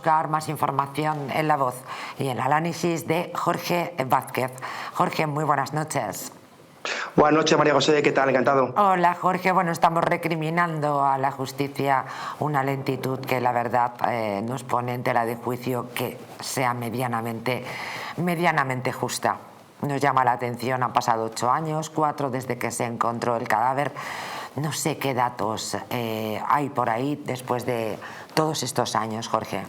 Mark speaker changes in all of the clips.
Speaker 1: buscar más información en La Voz y en el análisis de Jorge Vázquez. Jorge, muy buenas noches.
Speaker 2: Buenas noches, María José, ¿qué tal? Encantado.
Speaker 1: Hola, Jorge. Bueno, estamos recriminando a la justicia una lentitud que la verdad nos pone en tela de juicio que sea medianamente justa. Nos llama la atención, han pasado 8 años, 4 desde que se encontró el cadáver. No sé qué datos hay por ahí después de todos estos años, Jorge.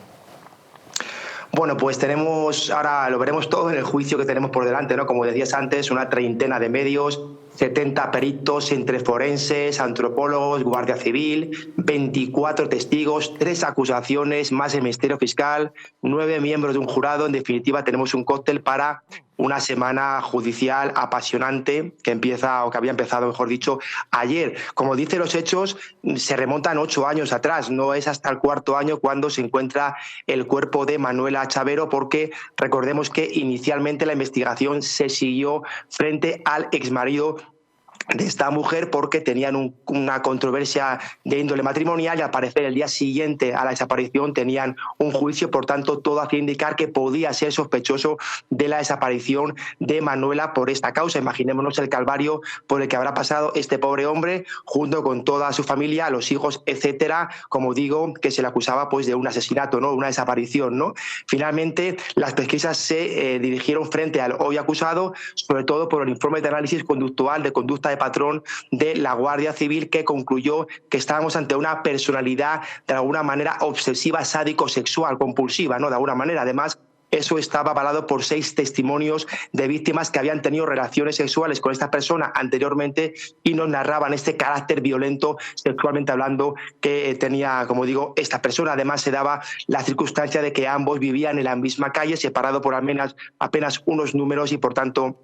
Speaker 2: Bueno, pues tenemos, ahora lo veremos todo en el juicio que tenemos por delante, ¿no? Como decías antes, una treintena de medios, 70 peritos entre forenses, antropólogos, Guardia Civil, 24 testigos, 3 acusaciones, más el Ministerio Fiscal, 9 miembros de un jurado. En definitiva, tenemos un cóctel para una semana judicial apasionante que empieza, o que había empezado, mejor dicho, ayer. Como dicen los hechos, se remontan 8 años atrás, no es hasta el 4.º año cuando se encuentra el cuerpo de Manuela Chavero, porque recordemos que inicialmente la investigación se siguió frente al exmarido de esta mujer porque tenían una controversia de índole matrimonial y al parecer el día siguiente a la desaparición tenían un juicio, por tanto todo hacía indicar que podía ser sospechoso de la desaparición de Manuela por esta causa. Imaginémonos el calvario por el que habrá pasado este pobre hombre junto con toda su familia, los hijos, etcétera, como digo, que se le acusaba pues de un asesinato, ¿no? Una desaparición, ¿no? Finalmente las pesquisas se dirigieron frente al hoy acusado, sobre todo por el informe de análisis conductual de conducta de patrón de la Guardia Civil, que concluyó que estábamos ante una personalidad de alguna manera obsesiva, sádico-sexual, compulsiva, ¿no? De alguna manera. Además, eso estaba avalado por 6 testimonios de víctimas que habían tenido relaciones sexuales con esta persona anteriormente y nos narraban este carácter violento, sexualmente hablando, que tenía, como digo, esta persona. Además, se daba la circunstancia de que ambos vivían en la misma calle, separado por apenas unos números, y por tanto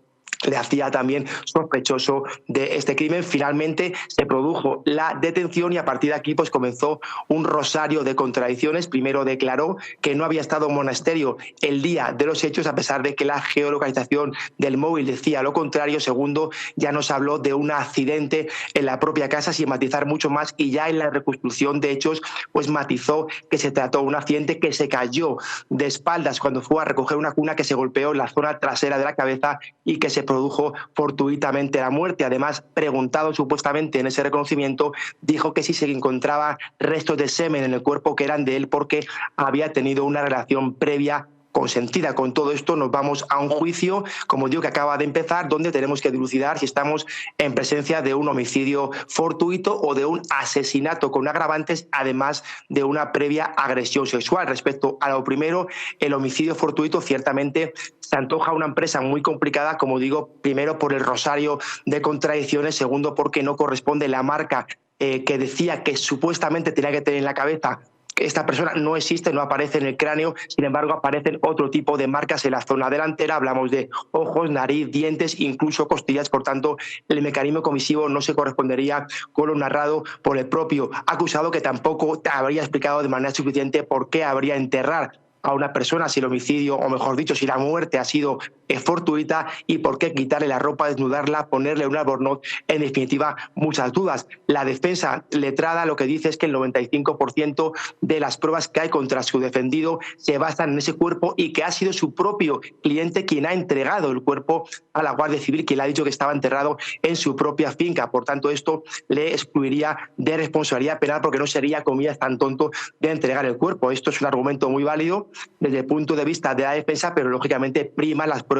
Speaker 2: le hacía también sospechoso de este crimen. Finalmente se produjo la detención y a partir de aquí pues comenzó un rosario de contradicciones. Primero declaró que no había estado en monasterio el día de los hechos, a pesar de que la geolocalización del móvil decía lo contrario. Segundo, ya nos habló de un accidente en la propia casa sin matizar mucho más, y ya en la reconstrucción de hechos pues matizó que se trató de un accidente, que se cayó de espaldas cuando fue a recoger una cuna, que se golpeó en la zona trasera de la cabeza y que se produjo fortuitamente la muerte. Además, preguntado supuestamente en ese reconocimiento, dijo que si se encontraba restos de semen en el cuerpo, que eran de él porque había tenido una relación previa consentida. Con todo esto nos vamos a un juicio, como digo, que acaba de empezar, donde tenemos que dilucidar si estamos en presencia de un homicidio fortuito o de un asesinato con agravantes, además de una previa agresión sexual. Respecto a lo primero, el homicidio fortuito ciertamente se antoja una empresa muy complicada, como digo, primero por el rosario de contradicciones, segundo porque no corresponde la marca que decía que supuestamente tenía que tener en la cabeza. Esta persona no existe, no aparece en el cráneo, sin embargo aparecen otro tipo de marcas en la zona delantera. Hablamos de ojos, nariz, dientes, incluso costillas. Por tanto, el mecanismo comisivo no se correspondería con lo narrado por el propio acusado, que tampoco habría explicado de manera suficiente por qué habría enterrar a una persona si el homicidio, o mejor dicho, si la muerte ha sido fortuita, y por qué quitarle la ropa, desnudarla, ponerle un albornoz. En definitiva, muchas dudas. La defensa letrada lo que dice es que el 95% de las pruebas que hay contra su defendido se basan en ese cuerpo y que ha sido su propio cliente quien ha entregado el cuerpo a la Guardia Civil, quien le ha dicho que estaba enterrado en su propia finca. Por tanto, esto le excluiría de responsabilidad penal, porque no sería, comillas, tan tonto de entregar el cuerpo. Esto es un argumento muy válido desde el punto de vista de la defensa, pero lógicamente prima las pruebas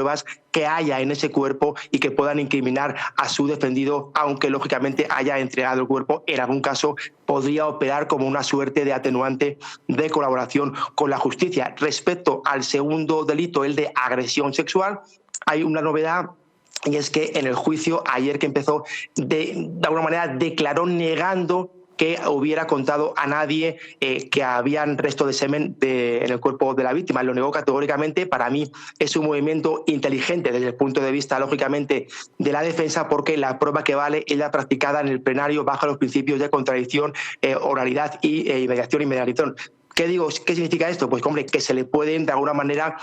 Speaker 2: que haya en ese cuerpo y que puedan incriminar a su defendido, aunque lógicamente haya entregado el cuerpo. En algún caso podría operar como una suerte de atenuante de colaboración con la justicia. Respecto al segundo delito, el de agresión sexual, hay una novedad, y es que en el juicio ayer que empezó, de alguna manera declaró negando que hubiera contado a nadie que habían restos de semen en el cuerpo de la víctima. Lo negó categóricamente. Para mí es un movimiento inteligente desde el punto de vista, lógicamente, de la defensa, porque la prueba que vale es la practicada en el plenario bajo los principios de contradicción, oralidad y mediación y mediación. ¿Qué digo? ¿Qué significa esto? Pues, hombre, que se le pueden de alguna manera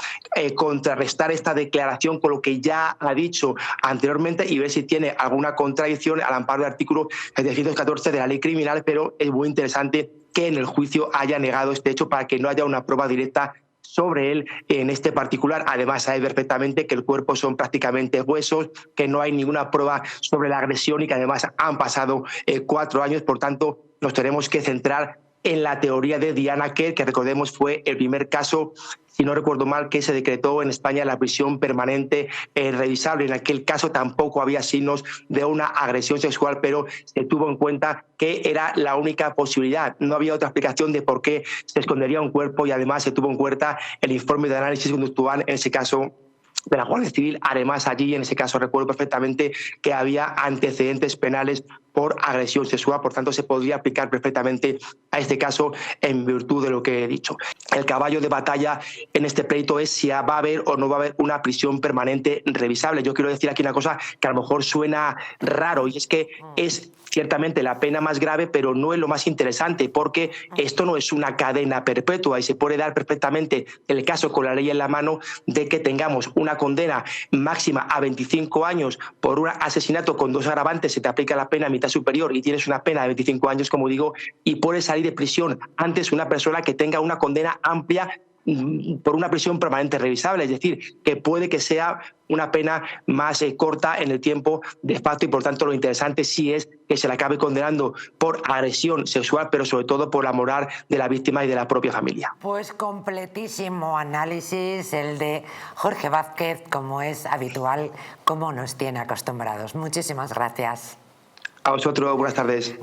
Speaker 2: contrarrestar esta declaración con lo que ya ha dicho anteriormente y ver si tiene alguna contradicción al amparo del artículo 714 de la ley criminal, pero es muy interesante que en el juicio haya negado este hecho para que no haya una prueba directa sobre él en este particular. Además, sabe perfectamente que el cuerpo son prácticamente huesos, que no hay ninguna prueba sobre la agresión y que además han pasado 4 años. Por tanto, nos tenemos que centrar en la teoría de Diana Kerr, que recordemos fue el primer caso, si no recuerdo mal, que se decretó en España la prisión permanente revisable. En aquel caso tampoco había signos de una agresión sexual, pero se tuvo en cuenta que era la única posibilidad. No había otra explicación de por qué se escondería un cuerpo y además se tuvo en cuenta el informe de análisis conductual en ese caso de la Guardia Civil. Además, allí, en ese caso, recuerdo perfectamente que había antecedentes penales por agresión sexual, por tanto, se podría aplicar perfectamente a este caso en virtud de lo que he dicho. El caballo de batalla en este pleito es si va a haber o no va a haber una prisión permanente revisable. Yo quiero decir aquí una cosa que a lo mejor suena raro, y es que es ciertamente la pena más grave, pero no es lo más interesante, porque esto no es una cadena perpetua y se puede dar perfectamente el caso con la ley en la mano de que tengamos una condena máxima a 25 años por un asesinato con 2 agravantes, se te aplica la pena a mitad superior y tienes una pena de 25 años, como digo, y puedes salir de prisión antes una persona que tenga una condena amplia por una prisión permanente revisable, es decir, que puede que sea una pena más corta en el tiempo de facto, y por tanto lo interesante sí es que se le acabe condenando por agresión sexual, pero sobre todo por la moral de la víctima y de la propia familia.
Speaker 1: Pues completísimo análisis el de Jorge Vázquez, como es habitual, como nos tiene acostumbrados. Muchísimas gracias.
Speaker 2: A vosotros, buenas tardes.